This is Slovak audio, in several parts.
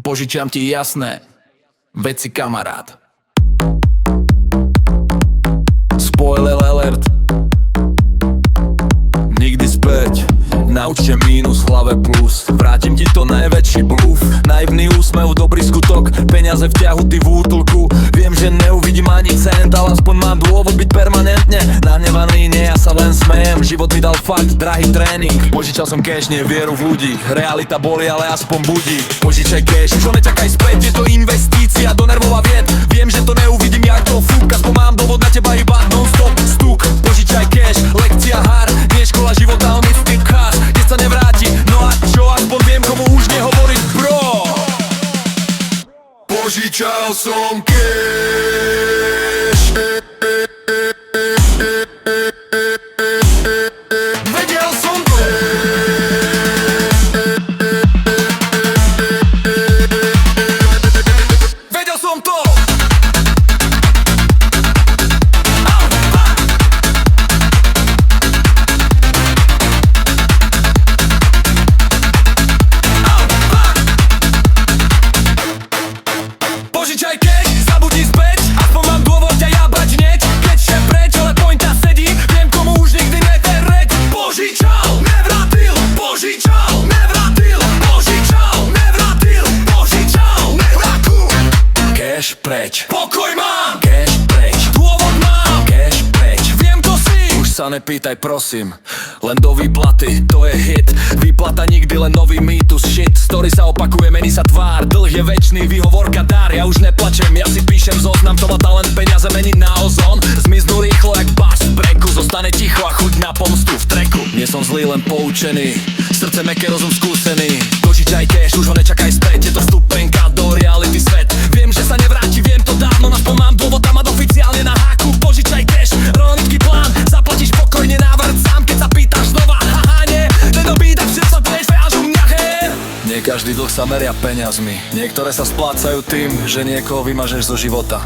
Požičiam ti jasné veci, kamarát. Spoiler alert. Nikdy späť. Naučte mínus, v hlave plus. Vrátim ti to najväčší blúf. Naivný úsmev, dobrý skutok. Peniaze v ťahu, ty v útulku. Viem, že neuvidím ani cent, ale aspoň mám dôvod byť permanentne nahnevaný, nie, ja sa len smejem. Život mi dal fakt drahý tréning. Požičal som cash, nie vieru v ľudí. Realita boli, ale aspoň budí. Požičaj cash, už ho nečakaj späť. Je to investícia do nervov a vied. Viem, že to neuvidím, jak to fúk. Aspoň mám dôvod na teba iba non-stop stuk. Požičaj cash, lekcia hár. Nie škola života, on je stick class. Keď sa nevráti, no a čo, aspoň viem, komu už nehovoriť, bro. Požičal som cash. Vedel som to. Vedel som to. Požičaj cash, zabudni späť. Aspoň mám dôvod ťa jabať hneď. Keď šep preč, ale pointa sedí. Viem, komu už nikdy nevereť. Požičal, nevrátil. Požičal, nevrátil. Požičal, nevrátil. Požičal, nevrátil. Cash preč, pokoj mám. Cash preč, dôvod mám. Cash preč, viem, to si. Už sa nepýtaj, prosím. Len do výplaty, to je hit. Výplata nikdy, len nový mýtus. Shit, story sa opakuje, mení sa tvár. Dlh je večný, výhovorka dar. Ja už neplačem, ja si píšem zoznam. To má talent peniaze meniť na ozón. Zmiznú rýchlo jak bas v breaku. Zostane ticho a chuť na pomstu v treku. Nie som zlý, len poučený. Srdce meké, rozum skúsený. Požičaj cash, už ho nečakaj späť. Je to vstupenka do reality svet. Viem, že sa nevráti, viem to dávno. Aspoň mám dôvod tam mať oficiálne na háku. Požičaj cash, rolnický plán. Zaplatíš pokojne návrat sám, keď sa pýtaš znova. Haha, nie, nedobídam, že sa tiež vážu mňa, he. Nie každý dlh sa meria peniazmi. Niektoré sa splácajú tým, že niekoho vymažeš zo života.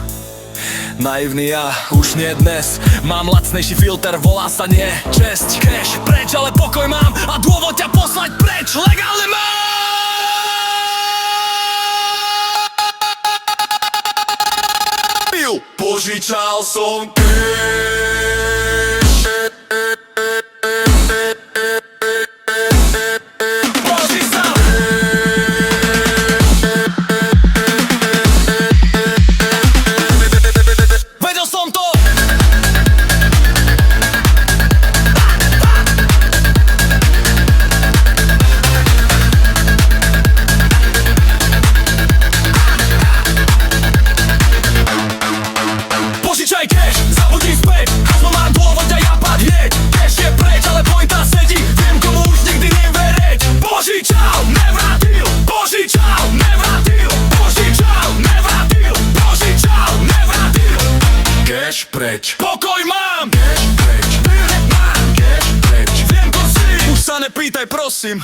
Naivný ja, už nie dnes. Mám lacnejší filter, volá sa nie česť. Cash preč, ale pokoj mám a dôvod ťa poslať preč. Legálne mám. Požičal som cash. Požičal. Vedel som to. Požičaj cash, zabudni späť. Aspoň mám dôvod ťa jabať hneď. Cash je preč, ale pointa sedí. Viem, komu už nikdy nevereť. Požičal, nevrátil. Požičal, nevrátil. Požičal, nevrátil. Požičal, nevrátil. Cash preč, pokoj mám. Cash preč, mám. Cash preč, viem, to si. Už sa nepýtaj, prosím.